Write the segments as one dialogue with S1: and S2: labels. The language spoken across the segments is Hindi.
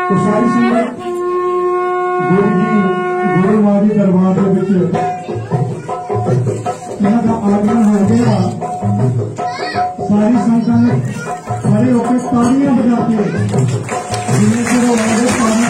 S1: तो सारी संगत गुरु जी गुरु मां जी दरबार का आगमन हो गया। सारी संगत खड़े होकर तालियां बजाते जिन्हें फिर हमारे पानी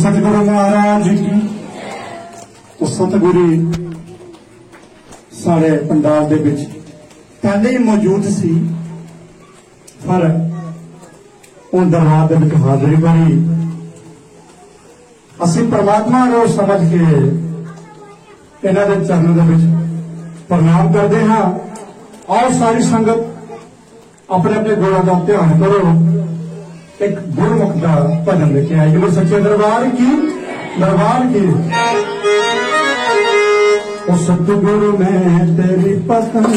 S1: सतगुरु महाराज की तो सतगुरु सारे पंडाल दे विच पहले ही मौजूद सी पर उन दरबार दे विच हाजरी भरी असीं परमात्मा को समझ के इन्हां दे चरणों दे विच प्रणाम करते हाँ। और सारी संगत अपने अपने गुणों का ध्यान करो। एक गुरमुख का भजन लेके आई बोलो सच्चे दरबार की ओ सतगुरु में तेरी पसंद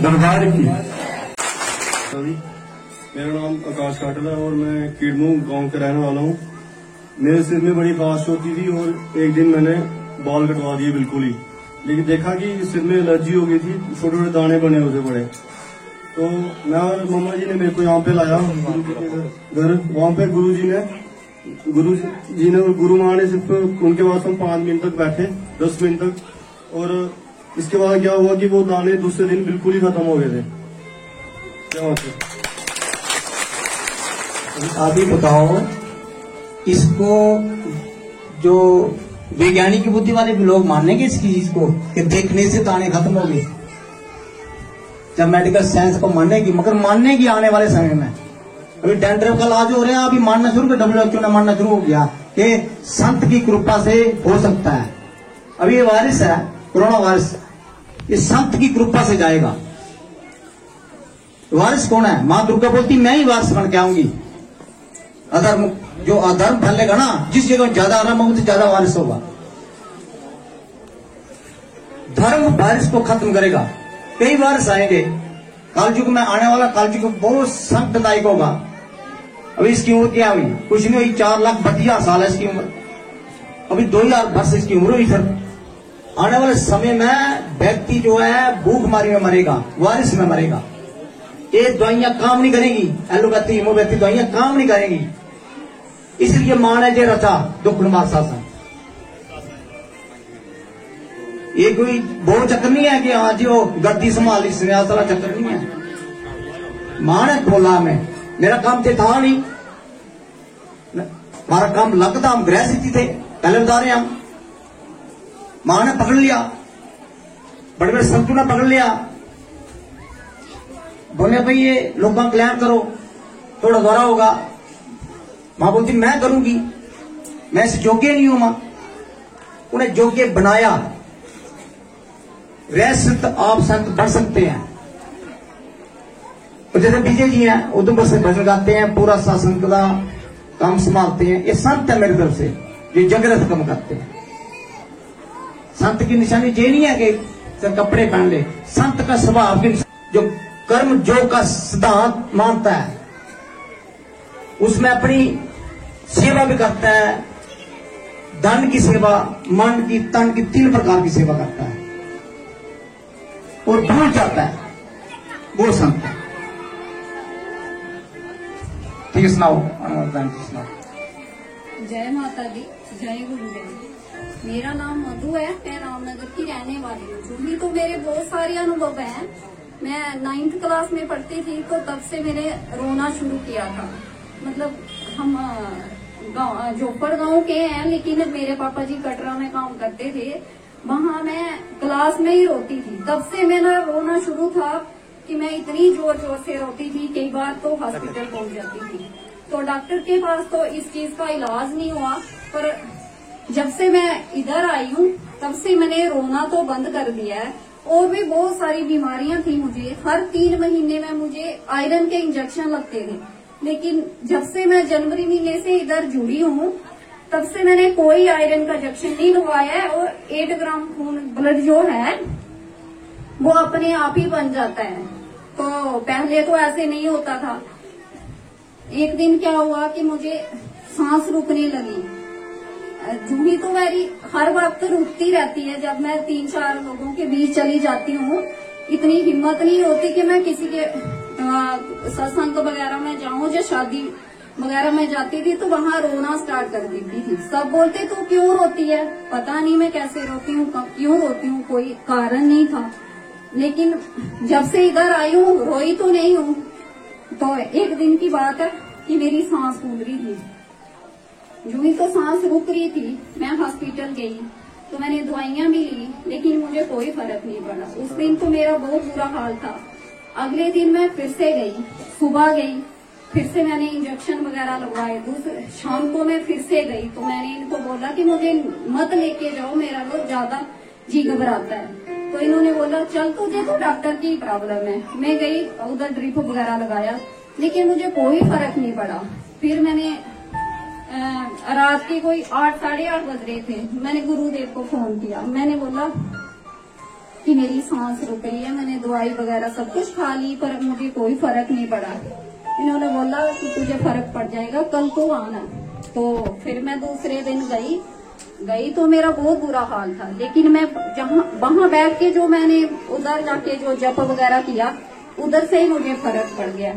S1: दरबार की।
S2: मेरा नाम आकाश काटल है और मैं किडमू गांव का रहने वाला हूँ। मेरे सिर में बड़ी खांसी होती थी और एक दिन मैंने बाल कटवा दिए बिल्कुल ही, लेकिन देखा कि सिर में एलर्जी हो गई थी, छोटे छोटे दाने बने हुए पड़े। तो मैं और मम्मा जी ने मेरे को यहाँ पे लाया घर। वहाँ पे गुरु जी ने और गुरु माँ ने सिर्फ उनके पास हम 5 मिनट तक बैठे, 10 मिनट तक, और इसके बाद क्या हुआ कि वो दाने दूसरे दिन बिल्कुल ही खत्म हो गए थे। क्या बात है?
S3: आप ही बताओ, इसको जो वैज्ञानिक बुद्धि वाले भी लोग मानेंगे इस चीज को कि देखने से दाने खत्म हो गए, जब मेडिकल साइंस को मानेगी, मगर मानेगी आने वाले समय में। अभी डैंड्रफ का इलाज हो रहा है, अभी मानना शुरू कर, WHO ने मानना शुरू हो गया कि संत की कृपा से हो सकता है। अभी ये वायरस है, कोरोना वायरस, ये संत की कृपा से जाएगा। वारिस कौन है? मां दुर्गा बोलती मैं ही वारिस बन के आऊंगी। अधर्म, जो अधर्म फैलेगा ना, जिस जगह ज्यादा अधर्म होगा तो ज्यादा वारिस होगा। धर्म वारिस को खत्म करेगा। कई वारिस आएंगे। कालयुग में आने वाला कालयुग बहुत संकटदायक होगा। अभी इसकी उम्र क्या हुई? कुछ नहीं हुई, 4,32,000 साल है इसकी उम्र। अभी 2000 वर्ष इसकी उम्र हुई। सर आने वाले समय में व्यक्ति जो है भूखमारी में मरेगा, वारिस में मरेगा। ये दवाइयां काम नहीं करेगी, एलोपैथी होम्योपैथी दवाइयां काम नहीं करेगी। इसलिए मां ने जे रचा दुखमार शासन। ये कोई वो चक्कर नहीं है कि हाँ जी वो गद्दी संभाली संन्यास वाला चक्कर नहीं है। मां ने बोला हमें, मेरा काम तो था नहीं, हमारा काम लगता, हम गृह स्थिति थे, पहले बता रहे हम। मां ने पकड़ लिया, बड़े बड़े संतों ने पकड़ लिया, बोले भाई ये लोगों का कल्याण करो, थोड़ा द्वारा होगा। मां बोलती मैं करूंगी, मैं इस योग्य नहीं हूं मां। उन्हें योग्य बनाया। रह संत आप संत बन सकते हैं। और जैसे विजय जी हैं, उधमपुर से भजन गाते हैं, पूरा शासन का काम संभालते हैं, ये संत है मेरी तरफ से, जो जगरत कम करते हैं। संत की निशानी ये नहीं है कि सिर्फ कपड़े पहन ले, संत का स्वभाव की जो कर्म योग का सिद्धांत मानता है, उसमें अपनी सेवा भी करता है, धन की सेवा, मन की, तन की, 3 प्रकार की सेवा करता है और भूल जाता है, वो संत है। ठीक है, सुनाओ सुनाओ।
S4: जय माता दी, जय गुरुदेव। मेरा नाम मधु है, मैं रामनगर की रहने वाली हूँ। जूही तो मेरे बहुत सारे अनुभव हैं। मैं 9th क्लास में पढ़ती थी तो तब से मैंने रोना शुरू किया था। मतलब हम जोपड़ गांव के हैं, लेकिन मेरे पापा जी कटरा में काम करते थे। वहाँ मैं क्लास में ही रोती थी। तब से मेरा रोना शुरू था कि मैं इतनी जोर जोर से रोती थी, कई बार तो हॉस्पिटल पहुंच जाती थी। तो डॉक्टर के पास तो इस चीज का इलाज नहीं हुआ, पर जब से मैं इधर आई हूँ तब से मैंने रोना तो बंद कर दिया है। और भी बहुत सारी बीमारियां थी मुझे। हर 3 महीने में मुझे आयरन के इंजेक्शन लगते थे, लेकिन जब से मैं जनवरी महीने से इधर जुड़ी हूँ तब से मैंने कोई आयरन का इंजेक्शन नहीं लगवाया है। और 8 ग्राम खून ब्लड जो है वो अपने आप ही बन जाता है। तो पहले तो ऐसे नहीं होता था। एक दिन क्या हुआ कि मुझे सांस रुकने लगी। जूही तो मेरी हर वक्त रुकती रहती है। जब मैं 3-4 लोगों के बीच चली जाती हूँ, इतनी हिम्मत नहीं होती कि मैं किसी के सत्संग वगैरह में जाऊं। या शादी वगैरह में जाती थी तो वहाँ रोना स्टार्ट कर देती थी। सब बोलते तू क्यों रोती है? पता नहीं मैं कैसे रोती हूँ, क्यों रोती हूँ, कोई कारण नहीं था। लेकिन जब से इधर आई हूँ रोई तो नहीं हूँ। तो एक दिन की बात है कि मेरी सांस फूल रही थी। यूं ही तो सांस रुक रही थी। मैं हॉस्पिटल गई तो मैंने दवाइयां भी ली, लेकिन मुझे कोई फर्क नहीं पड़ा। उस दिन तो मेरा बहुत बुरा हाल था। अगले दिन मैं फिर से गई, सुबह गई, फिर से मैंने इंजेक्शन वगैरह लगवाए। दूसरे शाम को मैं फिर से गई तो मैंने इनको बोला कि मुझे मत लेके जाओ, मेरा बहुत ज्यादा जी घबराता है। तो इन्होंने बोला चल तुझे तो डॉक्टर की प्रॉब्लम है। मैं गई, उधर ड्रिप वगैरह लगाया, लेकिन मुझे कोई फर्क नहीं पड़ा। फिर मैंने रात के कोई 8-8:30 बज रहे थे, मैंने गुरुदेव को फोन किया। मैंने बोला कि मेरी सांस रुक रही है, मैंने दवाई वगैरह सब कुछ खा ली पर मुझे कोई फर्क नहीं पड़ा। इन्होंने बोला कि तुझे फर्क पड़ जाएगा, कल तो आना। तो फिर मैं दूसरे दिन गई तो मेरा बहुत बुरा हाल था। लेकिन मैं वहाँ बैठ के जो मैंने उधर जाके जो जप वगैरह किया, उधर से ही मुझे फर्क पड़ गया।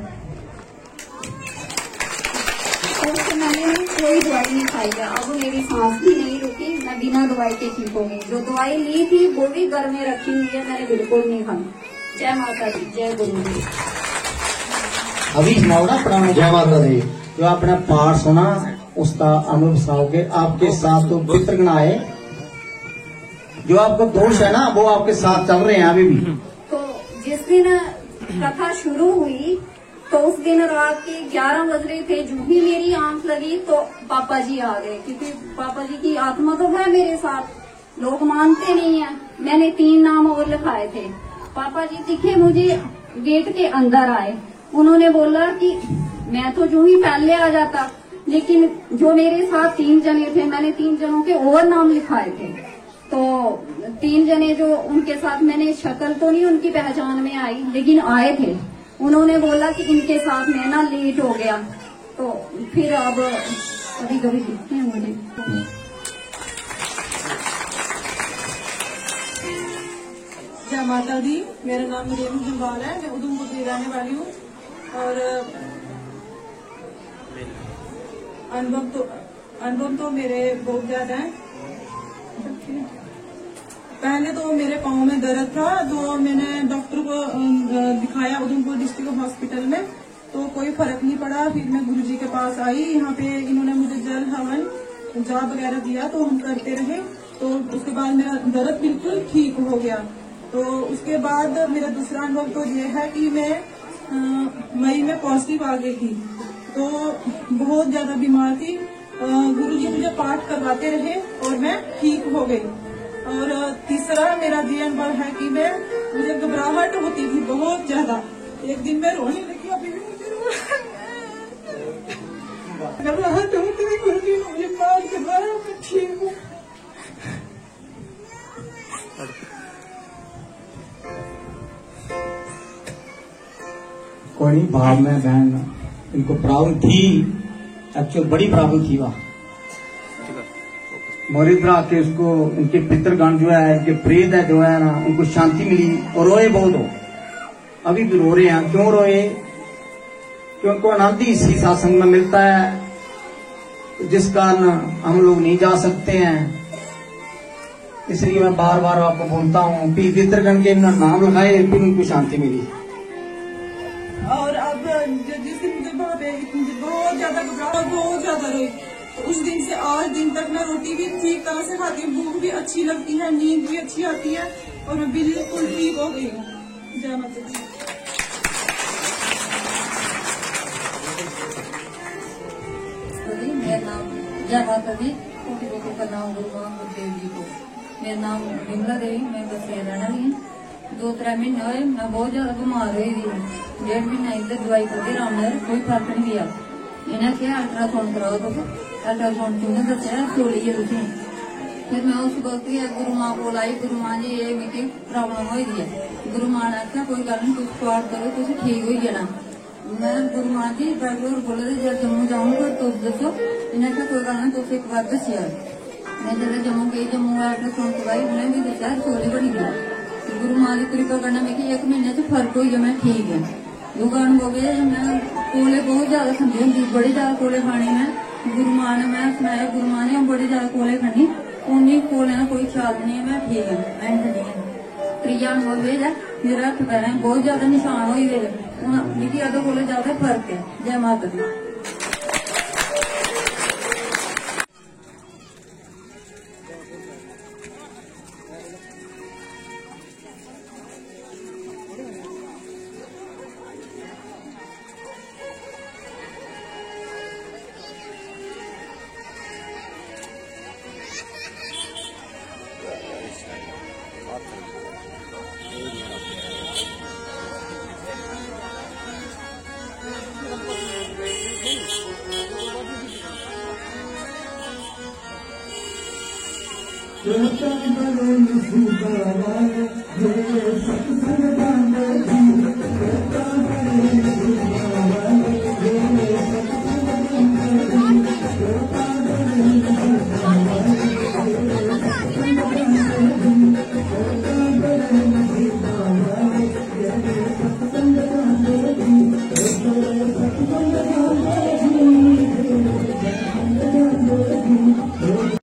S4: तो मैंने कोई दवाई नहीं खाई है। अब मेरी सांस भी नहीं रुकी, मैं बिना दवाई के ठीक हो गई। जो दवाई ली थी वो भी घर में रखी हुई है, मैंने बिल्कुल नहीं खाई। जय माता दी, जय गुरुदेव।
S3: अभी सुनाओ अपना जय माता दी। जो आपने पाठ सुना उसका अनुभव सुनाओगे। आपके साथ तो पितृगण आए, जो आपको दोष है ना वो आपके साथ चल रहे हैं अभी भी।
S4: तो जिस दिन कथा शुरू हुई तो उस दिन रात के 11 बज रहे थे। जो भी मेरी आंख लगी तो पापा जी आ गए, क्योंकि पापा जी की आत्मा तो है मेरे साथ। लोग मानते नहीं है। मैंने 3 नाम और लिखाए थे। पापा जी दिखे मुझे, गेट के अंदर आए। उन्होंने बोला कि मैं तो जो ही पहले आ जाता, लेकिन जो मेरे साथ 3 जने थे, मैंने 3 जनों के और नाम लिखाए थे। तो 3 जने जो उनके साथ, मैंने शक्ल तो नहीं उनकी पहचान में आई, लेकिन आए थे। उन्होंने बोला कि इनके साथ मैं ना लेट हो गया। तो फिर अब कभी कभी दिखते हैं मुझे।
S5: जय माता दी। मेरा नाम रेणु जम्वाल है, मैं उधमपुर की रहने वाली हूँ। और अनुभव तो मेरे बहुत ज्यादा है। पहले तो मेरे पाँव में दर्द था, तो मैंने डॉक्टर को दिखाया उधमपुर डिस्ट्रिक्ट हॉस्पिटल में, तो कोई फर्क नहीं पड़ा। फिर मैं गुरुजी के पास आई। यहाँ पे इन्होंने मुझे जल हवन जाप वगैरह दिया, तो हम करते रहे। तो उसके बाद मेरा दर्द बिल्कुल ठीक हो गया। तो उसके बाद मेरा दूसरा अनुभव तो ये है कि मैं मई में पॉजिटिव आ गई थी, तो बहुत ज्यादा बीमार थी। गुरुजी मुझे पाठ करवाते रहे और मैं ठीक हो गई। और तीसरा मेरा ये अनुभव है कि मुझे घबराहट होती थी बहुत ज्यादा। एक दिन मैं रोने लगी, अभी भी मुझे घबराहट होती थी। गुरुजी ने मुझे पाठ करवाया, मैं ठीक हूँ।
S3: कोई नहीं, भाव में बहन इनको प्रॉब्लम थी, एक्चुअल बड़ी प्रॉब्लम थी। वहाँ मोरिद्रा के उसको उनके पितृगण जो है, इनके प्रेत है जो है ना, उनको शांति मिली और रोए बहुत हो, अभी भी रो रहे हैं। क्यों रोए? कि उनको आनंद ही इसी सत्संग में मिलता है, जिस कारण हम लोग नहीं जा सकते हैं। इसलिए मैं बार बार आपको बोलता हूँ कि पितृगण के नाम लगाए, फिर उनको शांति मिली।
S5: और अब जिस दिन मुझे वहाँ पे बहुत ज्यादा घबराहट, बहुत ज्यादा रोई, उस दिन से आज दिन तक मैं रोटी भी ठीक तरह से खाती हूँ, भूख भी अच्छी लगती है, नींद भी अच्छी आती है और मैं बिल्कुल ठीक हो गई हूँ। जय माता दी।
S6: मेरा नाम जय माता दी। कोटि कोटि का नाम गुरु गुरुदेव जी को। मेरा नाम विमला देवी, मैं बसेरा रहने वाली हूँ। 2-3 महीने हुए मैं बहुत ज्यादा बीमार हुई थी। 1.5 महीना इधर दवाई करके आराम, कोई फर्क नहीं दिया। इन्हें क्या अल्ट्रासाउंड कराओ, तो अल्ट्रासाउंड तुमने दसिया थोड़ी है तुम। फिर मैं उस वक्त गुरु मां को लाई, गुरु मां जी ये मिगी प्रॉब्लम हुई है। गुरु मां ने आख्या कोई गल नहीं, तुम पाठ करो, तुम ठीक हो जाना। मैं गुरु मां जी बैठो बोले जब जम्मू जाऊंगा तुम दसो। इन्हें क्या कोई गल नहीं, तुम एक बार दसिया। मैं जब जम्मू गई, जम्मू अल्ट्रासाउंड करवाई, उन्हें भी दसिया थोड़ी बड़ी गई। गुरु मां की कृपा करना में 1 महीने से फर्क हुई है, मैं ठीक है। दुकान हो गए, मैं कोले बहुत ज्यादा खाती होंगी, बड़े ज्यादा कोले खाने में। गुरु मां ने मैं सुनाया, गुरु मां ने बड़े ज्यादा कोले खानी, उन्हीं कोले का कोई ख्याल नहीं है, मैं ठीक है, मैं ठीक है। त्रिया अनुभव है मेरा हथ पैर बहुत ज्यादा निशान हो गए, मिगी अदो कोले ज्यादा फर्क है। जय माता दी।
S7: Thank you.